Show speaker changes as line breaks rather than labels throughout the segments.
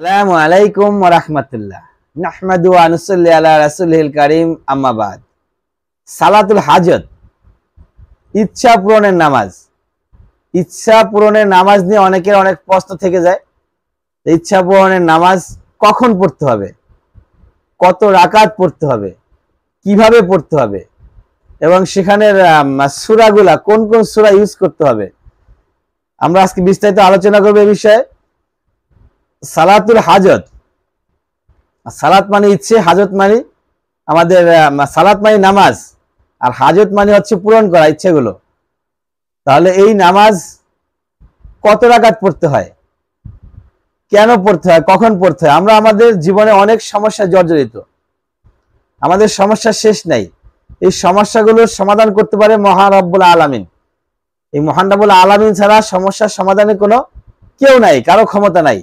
আসসালামু আলাইকুম ওয়া রাহমাতুল্লাহ। নাহমাদু ওয়া নুসাল্লি আলা রাসূলিল কারীম, আম্মা বাদ। সালাতুল হাজত, ইচ্ছা পূরণের নামাজ। ইচ্ছা পূরণের নামাজ নিয়ে অনেকের অনেক প্রশ্ন থেকে যায়। ইচ্ছা পূরণের নামাজ কখন পড়তে হবে, কত রাকাত পড়তে হবে, কিভাবে পড়তে হবে এবং সেখানের সূরাগুলা কোন কোন সূরা ইউজ করতে হবে, আমরা আজকে বিস্তারিত আলোচনা করব এই বিষয়ে। সালাতুল হাজত, সালাত মানে ইচ্ছে, হাজত মানে আমাদের সালাত মানে নামাজ, আর হাজত মানে হচ্ছে পূরণ করা ইচ্ছেগুলো। তাহলে এই নামাজ কত রাকাত পড়তে হয়, কেন পড়তে হয়, কখন পড়তে হয়? আমরা আমাদের জীবনে অনেক সমস্যা জর্জরিত, আমাদের সমস্যার শেষ নাই। এই সমস্যাগুলোর সমাধান করতে পারে মহান রব্বুল আলামিন। এই মহান রব্বুল আলামিন ছাড়া সমস্যার সমাধানে কোনো কেউ নাই, কারো ক্ষমতা নাই,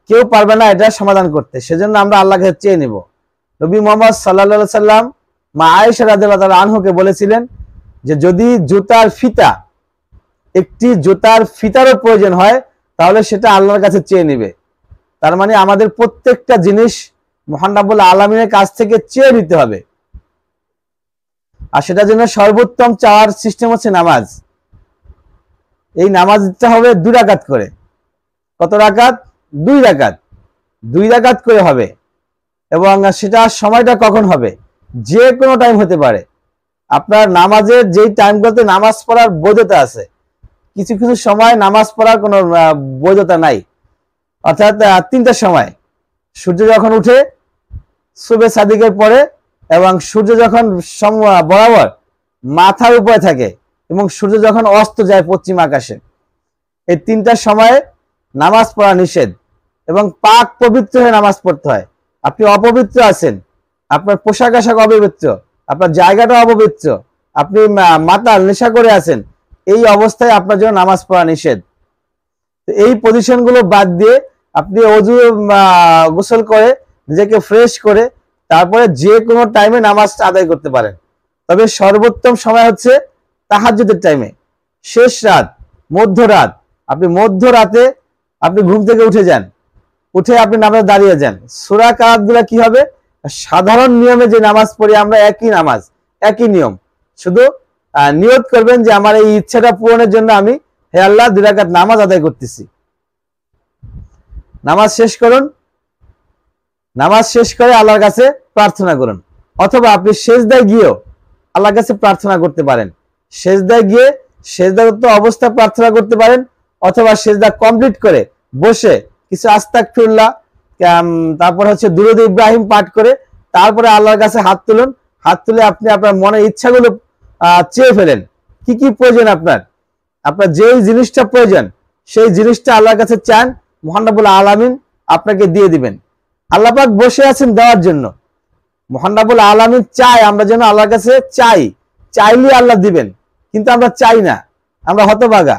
কেউ পারবে না এটা সমাধান করতে। সেজন্য আমরা আল্লাহকে চেয়ে নিব। নবী মুহাম্মদ সাল্লাল্লাহু আলাইহি সাল্লাম মা আয়েশা রাদিয়াল্লাহু তাআলা আনহাকে বলেছিলেন যে যদি জুতার ফিতা, একটি জুতার ফিতারও প্রয়োজন হয় তাহলে সেটা আল্লাহর কাছে চেয়ে নিবে। তার মানে আমাদের প্রত্যেকটা জিনিস মহান রব্বুল আলামিনের কাছ থেকে চেয়ে নিতে হবে, আর সেটার জন্য সর্বোত্তম চাওয়ার সিস্টেম হচ্ছে নামাজ। এই নামাজটা হবে 2 রাকাত করে। কত রাকাত? 2 রাকাত। 2 রাকাত করে হবে, এবং সেটা সময়টা কখন হবে? যে কোনো টাইম হতে পারে। আপনার নামাজের যেই টাইমগুলোতে নামাজ পড়ার বৈধতা আছে, কিছু কিছু সময় নামাজ পড়ার কোনো বৈধতা নাই। অর্থাৎ 3টা সময়, সূর্য যখন উঠে, সুবে সাদিকের পরে, এবং সূর্য যখন বরাবর মাথার উপরে থাকে, এবং সূর্য যখন অস্ত যায় পশ্চিম আকাশে। এই 3টা সময়ে নামাজ পড়া নিষেধ, এবং পাক পবিত্র হয়ে নামাজ পড়তে হয়। আপনি অপবিত্র আছেন, আপনার পোশাক আশাক অপবিত্র, আপনার জায়গাটা অপবিত্র, আপনি মাতাল নেশা করে আছেন, এই অবস্থায় আপনার জন্য নামাজ পড়া নিষেধ। তো এই পজিশনগুলো বাদ দিয়ে আপনি অজু গোসল করে নিজেকে ফ্রেশ করে তারপরে যে কোনো টাইমে নামাজ আদায় করতে পারেন। তবে সর্বোত্তম সময় হচ্ছে তাহাজ্জুদের টাইমে, শেষ রাত, মধ্যরাত। আপনি মধ্যরাতে আপনি ঘুম থেকে উঠে যান, উঠে আপনি নামাজে দাঁড়িয়ে যান। সূরা কারাতগুলা কি হবে? সাধারণ নিয়মে যে নামাজ পড়ি আমরা, একই নামাজ, একই নিয়ম। শুধু নিয়ত করবেন যে আমার এই ইচ্ছাটা পূরণের জন্য আমি, হে আল্লাহ, 2 রাকাত নামাজ আদায় করতেছি। নামাজ শেষ করুন, নামাজ শেষ করে আল্লাহর কাছে প্রার্থনা করুন, অথবা আপনি সেজদায় গিয়েও আল্লাহর কাছে প্রার্থনা করতে পারেন। সেজদায় গিয়ে সেজদারত অবস্থায় প্রার্থনা করতে পারেন, অথবা সেজদা কমপ্লিট করে বসে কিছু আস্তাগফিরুল্লাহ, তারপর হচ্ছে দুরূদ ইব্রাহিম পাঠ করে তারপরে আল্লাহর কাছে হাত তুলুন। হাত তুলে আপনি আপনার মনের ইচ্ছাগুলো চেয়ে ফেলেন। কি কি প্রয়োজন আপনার, আপনার যেই জিনিসটা প্রয়োজন সেই জিনিসটা আল্লাহর কাছে চান, মহান রব্বুল আলামিন আপনাকে দিয়ে দিবেন। আল্লাহ পাক বসে আছেন দেওয়ার জন্য। মহান রব্বুল আলামিন চায় আমরা যেন আল্লাহর কাছে চাই, চাইলে আল্লাহ দিবেন, কিন্তু আমরা চাই না, আমরা হতভাগা।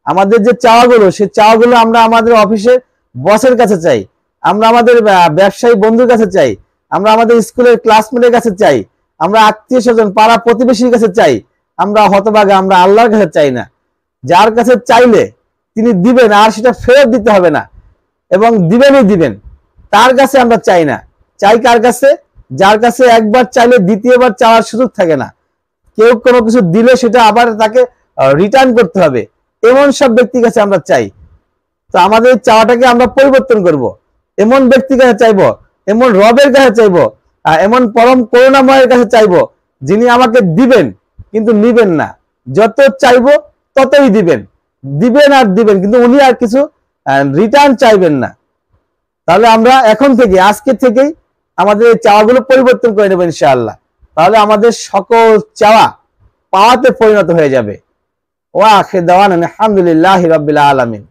আমাদের যে চাওয়াগুলো, সেই চাওয়াগুলো আমরা আমাদের অফিসের বসের কাছে চাই, আমরা আমাদের ব্যবসায়ী বন্ধুর কাছে চাই, আমরা আমাদের স্কুলের ক্লাসমেটের কাছে চাই, আমরা আত্মীয় স্বজন পাড়া প্রতিবেশীর কাছে চাই। আমরা হতভাগা, আমরা আল্লাহর কাছে চাই না। যার কাছে চাইলে তিনি দিবেন, আর সেটা ফেরত দিতে হবে না, এবং দিবেনই দিবেন, তার কাছে আমরা চাই না। চাই কার কাছে? যার কাছে একবার চাইলে দ্বিতীয়বার চাওয়ার সুযোগ থাকে না। কেউ কোনো কিছু দিলে সেটা আবার তাকে রিটার্ন করতে হবে, এমন সব ব্যক্তির কাছে আমরা চাই। তো আমাদের চাওয়াটাকে আমরা পরিবর্তন করব, এমন ব্যক্তির কাছে চাইবো, এমন রবের কাছে চাইবো, এমন পরম করুণাময়ের কাছে চাইবো, যিনি আমাকে দিবেন কিন্তু নিবেন না। যত চাইবো ততই দিবেন, দিবেন আর দিবেন, কিন্তু উনি আর কিছু রিটার্ন চাইবেন না। তাহলে আমরা এখন থেকে, আজকে থেকেই আমাদের এই চাওয়াগুলো পরিবর্তন করে নেব ইনশাআল্লাহ। তাহলে আমাদের সকল চাওয়া পাওয়াতে পরিণত হয়ে যাবে। ওয়া আখির দাওয়ানা আলহামদুলিল্লাহি রাব্বিল আলামিন।